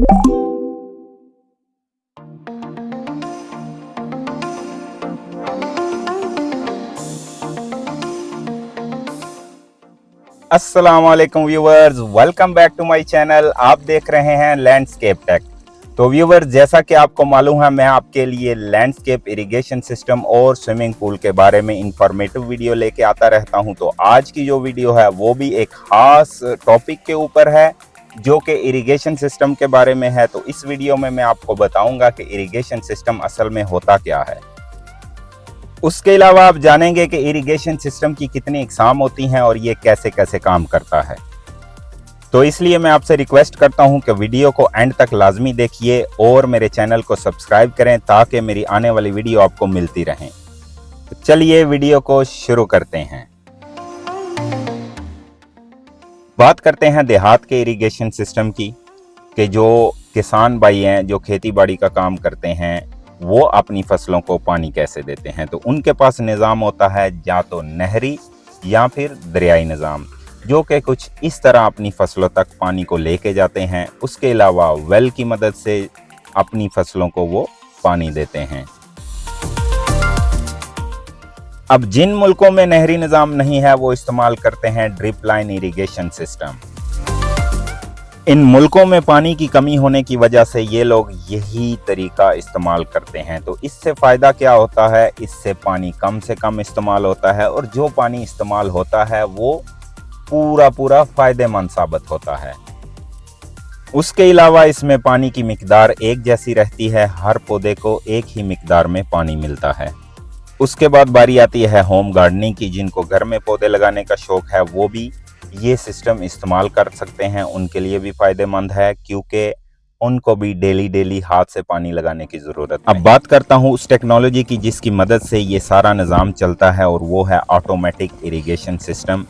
अस्सलाम वालेकुम viewers, welcome back to my channel. आप देख रहे हैं लैंडस्केप टेक। तो व्यूवर्स, जैसा कि आपको मालूम है, मैं आपके लिए लैंडस्केप इरिगेशन सिस्टम और स्विमिंग पूल के बारे में इंफॉर्मेटिव वीडियो लेके आता रहता हूं। तो आज की जो वीडियो है वो भी एक खास टॉपिक के ऊपर है जो कि इरिगेशन सिस्टम के बारे में है। तो इस वीडियो में मैं आपको बताऊंगा कि इरिगेशन सिस्टम असल में होता क्या है। उसके अलावा आप जानेंगे कि इरिगेशन सिस्टम की कितनी इकसाम होती हैं और ये कैसे कैसे काम करता है। तो इसलिए मैं आपसे रिक्वेस्ट करता हूं कि वीडियो को एंड तक लाजमी देखिए और मेरे चैनल को सब्सक्राइब करें ताकि मेरी आने वाली वीडियो आपको मिलती रहें। तो चलिए वीडियो को शुरू करते हैं। बात करते हैं देहात के इरिगेशन सिस्टम की, कि जो किसान भाई हैं जो खेती बाड़ी का काम करते हैं वो अपनी फसलों को पानी कैसे देते हैं। तो उनके पास निज़ाम होता है या तो नहरी या फिर दरियाई निज़ाम, जो कि कुछ इस तरह अपनी फसलों तक पानी को लेके जाते हैं। उसके अलावा वेल की मदद से अपनी फसलों को वो पानी देते हैं। अब जिन मुल्कों में नहरी निज़ाम नहीं है वो इस्तेमाल करते हैं ड्रिप लाइन इरिगेशन सिस्टम। इन मुल्कों में पानी की कमी होने की वजह से ये लोग यही तरीका इस्तेमाल करते हैं। तो इससे फ़ायदा क्या होता है, इससे पानी कम से कम इस्तेमाल होता है और जो पानी इस्तेमाल होता है वो पूरा फ़ायदेमंद साबित होता है। उसके अलावा इसमें पानी की मिकदार एक जैसी रहती है, हर पौधे को एक ही मिकदार में पानी मिलता है। उसके बाद बारी आती है होम गार्डनिंग की। जिनको घर में पौधे लगाने का शौक है वो भी ये सिस्टम इस्तेमाल कर सकते हैं। उनके लिए भी फ़ायदेमंद है क्योंकि उनको भी डेली हाथ से पानी लगाने की ज़रूरत है। अब बात करता हूँ उस टेक्नोलॉजी की जिसकी मदद से ये सारा निज़ाम चलता है और वो है ऑटोमेटिक इरिगेशन सिस्टम।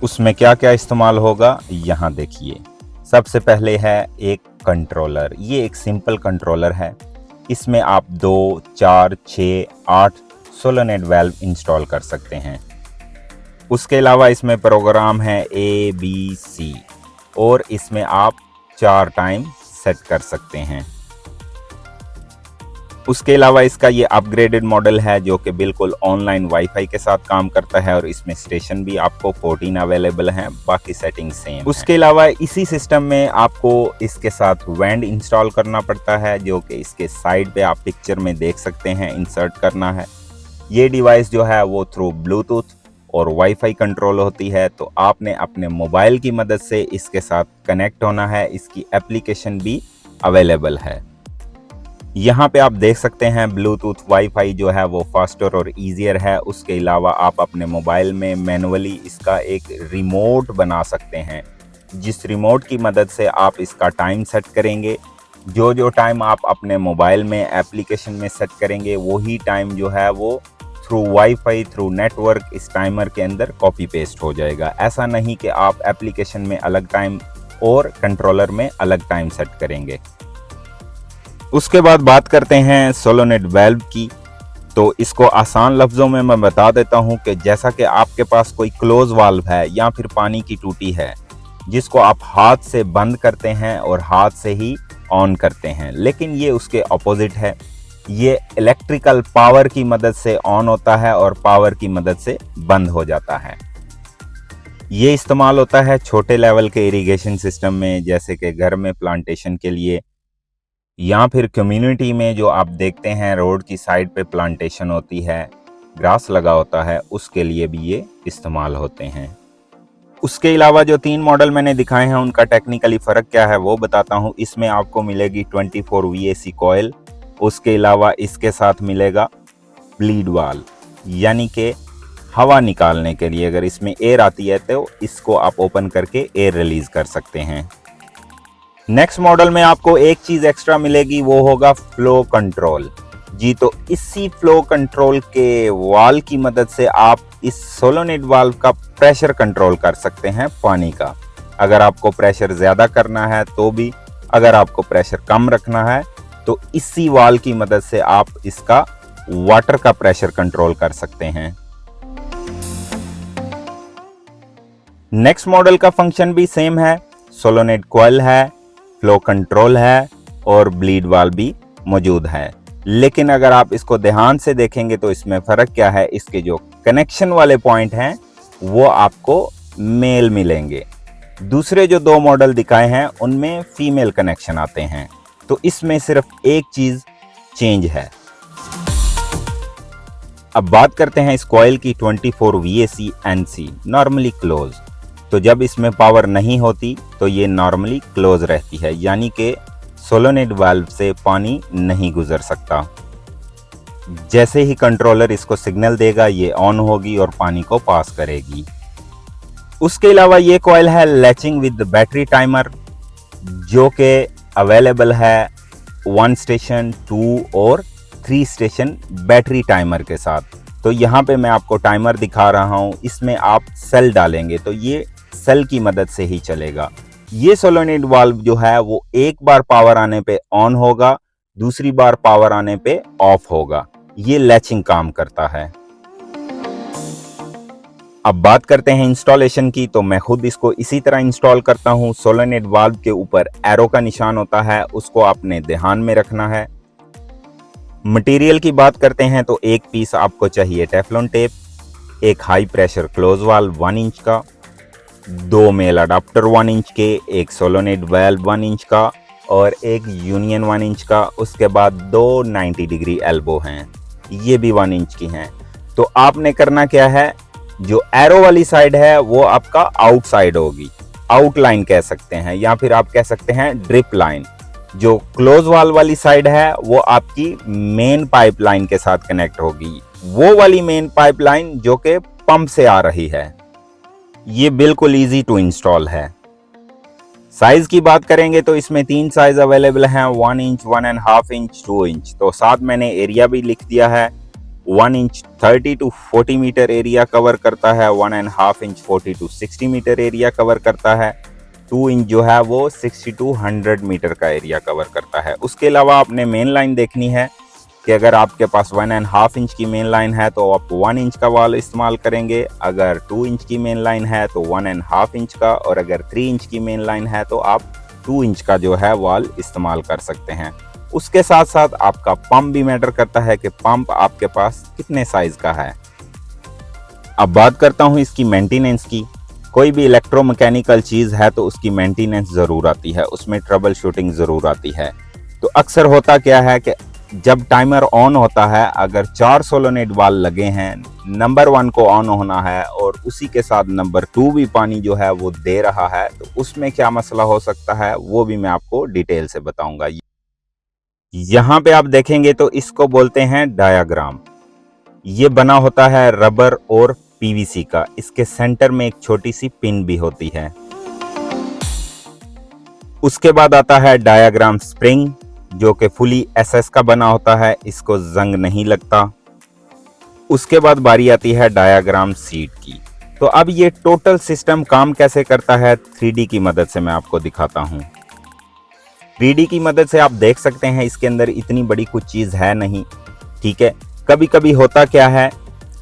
उसमें क्या क्या इस्तेमाल होगा यहाँ देखिए। सबसे पहले है एक कंट्रोलर। ये एक सिंपल कंट्रोलर है। इसमें आप 2, 4, 6, 8 सोलेनोइड वाल्व इंस्टॉल कर सकते हैं। उसके अलावा इसमें प्रोग्राम है ABC और इसमें आप 4 टाइम सेट कर सकते हैं। उसके अलावा इसका ये अपग्रेडेड मॉडल है जो कि बिल्कुल ऑनलाइन वाईफाई के साथ काम करता है और इसमें स्टेशन भी आपको 14 अवेलेबल हैं, बाकी सेटिंग सेम। उसके अलावा इसी सिस्टम में आपको इसके साथ वेंट इंस्टॉल करना पड़ता है जो कि इसके साइड पे आप पिक्चर में देख सकते हैं, इंसर्ट करना है। ये डिवाइस जो है वो थ्रू ब्लूटूथ और वाईफाई कंट्रोल होती है। तो आपने अपने मोबाइल की मदद से इसके साथ कनेक्ट होना है। इसकी एप्लीकेशन भी अवेलेबल है। यहाँ पे आप देख सकते हैं ब्लूटूथ वाईफाई जो है वो फास्टर और ईजियर है। उसके अलावा आप अपने मोबाइल में मैनुअली इसका एक रिमोट बना सकते हैं, जिस रिमोट की मदद से आप इसका टाइम सेट करेंगे। जो टाइम आप अपने मोबाइल में एप्लीकेशन में सेट करेंगे वही टाइम जो है वो थ्रू वाईफाई थ्रू नेटवर्क इस टाइमर के अंदर कॉपी पेस्ट हो जाएगा। ऐसा नहीं कि आप एप्लीकेशन में अलग टाइम और कंट्रोलर में अलग टाइम सेट करेंगे। उसके बाद बात करते हैं सोलेनोइड वाल्व की। तो इसको आसान लफ्ज़ों में मैं बता देता हूं कि जैसा कि आपके पास कोई क्लोज वाल्व है या फिर पानी की टूटी है जिसको आप हाथ से बंद करते हैं और हाथ से ही ऑन करते हैं, लेकिन ये उसके ऑपोजिट है। ये इलेक्ट्रिकल पावर की मदद से ऑन होता है और पावर की मदद से बंद हो जाता है। ये इस्तेमाल होता है छोटे लेवल के इरिगेशन सिस्टम में, जैसे कि घर में प्लांटेशन के लिए या फिर कम्युनिटी में जो आप देखते हैं रोड की साइड पे प्लांटेशन होती है, ग्रास लगा होता है, उसके लिए भी ये इस्तेमाल होते हैं। उसके अलावा जो 3 मॉडल मैंने दिखाए हैं उनका टेक्निकली फ़र्क क्या है वो बताता हूँ। इसमें आपको मिलेगी 24 VAC कॉयल। उसके अलावा इसके साथ मिलेगा ब्लीड वाल, यानी कि हवा निकालने के लिए अगर इसमें एयर आती है तो इसको आप ओपन करके एयर रिलीज कर सकते हैं। नेक्स्ट मॉडल में आपको एक चीज एक्स्ट्रा मिलेगी, वो होगा फ्लो कंट्रोल। जी, तो इसी फ्लो कंट्रोल के वाल की मदद से आप इस सोलेनोइड वाल्व का प्रेशर कंट्रोल कर सकते हैं पानी का। अगर आपको प्रेशर ज्यादा करना है तो भी, अगर आपको प्रेशर कम रखना है तो इसी वाल की मदद से आप इसका वाटर का प्रेशर कंट्रोल कर सकते हैं। नेक्स्ट मॉडल का फंक्शन भी सेम है, सोलेनोइड कॉइल है, फ्लो कंट्रोल है और ब्लीड वाल्व भी मौजूद है। लेकिन अगर आप इसको ध्यान से देखेंगे तो इसमें फर्क क्या है, इसके जो कनेक्शन वाले पॉइंट हैं वो आपको मेल मिलेंगे। दूसरे जो दो मॉडल दिखाए हैं उनमें फीमेल कनेक्शन आते हैं, तो इसमें सिर्फ एक चीज चेंज है। अब बात करते हैं इस कॉइल की 24 VAC NC नॉर्मली क्लोज। तो जब इसमें पावर नहीं होती तो ये नॉर्मली क्लोज रहती है, यानी कि सोलोनेट वाल्व से पानी नहीं गुजर सकता। जैसे ही कंट्रोलर इसको सिग्नल देगा ये ऑन होगी और पानी को पास करेगी। उसके अलावा ये कॉइल है लैचिंग विद बैटरी टाइमर, जो कि अवेलेबल है 1 स्टेशन, 2 और 3 स्टेशन बैटरी टाइमर के साथ। तो यहाँ पे मैं आपको टाइमर दिखा रहा हूँ, इसमें आप सेल डालेंगे तो ये सेल की मदद से ही चलेगा। ये सोलोनेट वाल्व जो है वो एक बार पावर आने पे ऑन होगा, दूसरी बार पावर आने पे ऑफ होगा। ये लैचिंग काम करता है। अब बात करते हैं इंस्टॉलेशन की, तो मैं खुद इसको इसी तरह इंस्टॉल करता हूँ। सोलोनेट वाल्व के ऊपर एरो का निशान होता है, उसको आपने ध्यान में रखना है। मटेरियल की बात करते हैं तो एक पीस आपको चाहिए टेफ्लॉन टेप, एक high pressure close valve 1 inch का, 2 मेल अडाप्टर 1 इंच के, एक सोलोनेट वाल्व 1 इंच का और एक यूनियन 1 इंच का। उसके बाद 2 90 डिग्री एल्बो हैं, ये भी 1 इंच की हैं। तो आपने करना क्या है, जो एरो वाली साइड है वो आपका आउटसाइड होगी, आउटलाइन कह सकते हैं, या फिर आप कह सकते हैं ड्रिप लाइन। जो क्लोज वाल वाली साइड है वो आपकी मेन पाइपलाइन के साथ कनेक्ट होगी, वो वाली मेन पाइपलाइन जो कि पंप से आ रही है। ये बिल्कुल इजी टू इंस्टॉल है। साइज की बात करेंगे तो इसमें 3 साइज अवेलेबल हैं, 1 इंच, 1.5 इंच, 2 इंच। तो साथ मैंने एरिया भी लिख दिया है। 1 inch 30 to 40 metre area cover करता है, 1.5 inch 40 to 60 metre area cover करता है, 2 इंच जो है वो 60 to 100 मीटर का एरिया कवर करता है। उसके अलावा आपने मेन लाइन देखनी है कि अगर आपके पास 1.5 इंच की मेन लाइन है तो आप 1 इंच का वाल इस्तेमाल करेंगे, अगर 2 इंच की मेन लाइन है तो 1.5 इंच का, और अगर 3 इंच की मेन लाइन है तो आप 2 इंच का जो है वाल इस्तेमाल कर सकते हैं। उसके साथ साथ आपका पंप भी मैटर करता है कि पंप आपके पास कितने साइज का है। अब बात करता हूं इसकी मेंटेनेंस की। कोई भी इलेक्ट्रोमैकेनिकल चीज है तो उसकी मेंटेनेंस जरूर आती है, उसमें ट्रबल शूटिंग जरूर आती है। तो अक्सर होता क्या है कि जब टाइमर ऑन होता है, अगर 4 सोलोनेट वाल लगे हैं, नंबर 1 को ऑन होना है और उसी के साथ नंबर 2 भी पानी जो है वो दे रहा है, तो उसमें क्या मसला हो सकता है वो भी मैं आपको डिटेल से बताऊंगा। यहाँ पे आप देखेंगे तो इसको बोलते हैं डायाग्राम। ये बना होता है रबर और पीवीसी का। इसके सेंटर में एक छोटी सी पिन भी होती है। उसके बाद आता है डायाग्राम स्प्रिंग, जो कि फुली एसएस का बना होता है, इसको जंग नहीं लगता। उसके बाद बारी आती है डायाग्राम सीट की। तो अब ये टोटल सिस्टम काम कैसे करता है 3D की मदद से मैं आपको दिखाता हूँ। 3D की मदद से आप देख सकते हैं इसके अंदर इतनी बड़ी कुछ चीज है नहीं, ठीक है। कभी कभी होता क्या है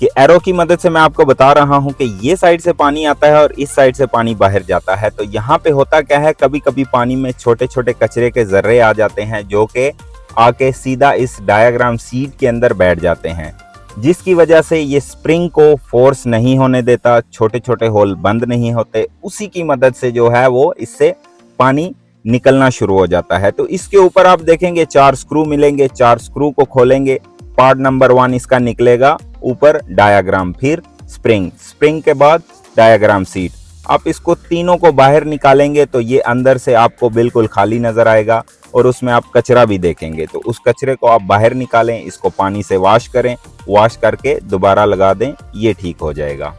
कि एरो की मदद से मैं आपको बता रहा हूं कि ये साइड से पानी आता है और इस साइड से पानी बाहर जाता है। तो यहाँ पे होता क्या है, कभी कभी पानी में छोटे छोटे कचरे के जर्रे आ जाते हैं जो कि आके सीधा इस डायाग्राम सीट के अंदर बैठ जाते हैं, जिसकी वजह से ये स्प्रिंग को फोर्स नहीं होने देता, छोटे छोटे होल बंद नहीं होते। उसी की मदद से जो है वो इससे पानी निकलना शुरू हो जाता है। तो इसके ऊपर आप देखेंगे 4 स्क्रू मिलेंगे। 4 स्क्रू को खोलेंगे, पार्ट नंबर 1 इसका निकलेगा, ऊपर डायाग्राम, फिर स्प्रिंग, स्प्रिंग के बाद डायाग्राम सीट। आप इसको तीनों को बाहर निकालेंगे तो ये अंदर से आपको बिल्कुल खाली नजर आएगा और उसमें आप कचरा भी देखेंगे। तो उस कचरे को आप बाहर निकालें, इसको पानी से वॉश करें, वॉश करके दोबारा लगा दें, ये ठीक हो जाएगा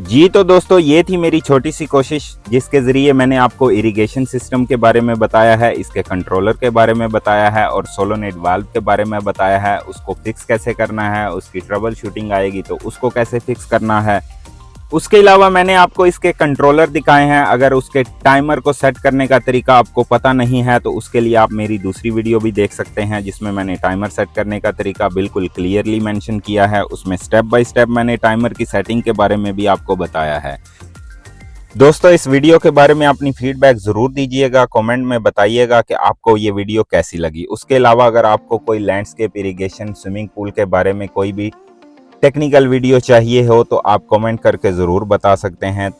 जी। तो दोस्तों ये थी मेरी छोटी सी कोशिश जिसके जरिए मैंने आपको इरिगेशन सिस्टम के बारे में बताया है, इसके कंट्रोलर के बारे में बताया है और सोलोनेट वाल्व के बारे में बताया है। उसको फिक्स कैसे करना है, उसकी ट्रबल शूटिंग आएगी तो उसको कैसे फिक्स करना है। उसके अलावा मैंने आपको इसके कंट्रोलर दिखाए हैं। अगर उसके टाइमर को सेट करने का तरीका आपको पता नहीं है तो उसके लिए आप मेरी दूसरी वीडियो भी देख सकते हैं जिसमें मैंने टाइमर सेट करने का तरीका बिल्कुल क्लियरली मेंशन किया है। उसमें स्टेप बाय स्टेप मैंने टाइमर की सेटिंग के बारे में भी आपको बताया है। दोस्तों इस वीडियो के बारे में अपनी फीडबैक जरूर दीजिएगा, कमेंट में बताइएगा कि आपको ये वीडियो कैसी लगी। उसके अलावा अगर आपको कोई लैंडस्केप इरिगेशन स्विमिंग पूल के बारे में कोई भी टेक्निकल वीडियो चाहिए हो तो आप कमेंट करके जरूर बता सकते हैं।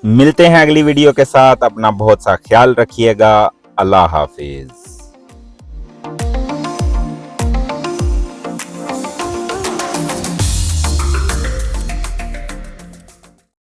मिलते हैं अगली वीडियो के साथ, अपना बहुत सा ख्याल रखिएगा। अल्लाह हाफिज।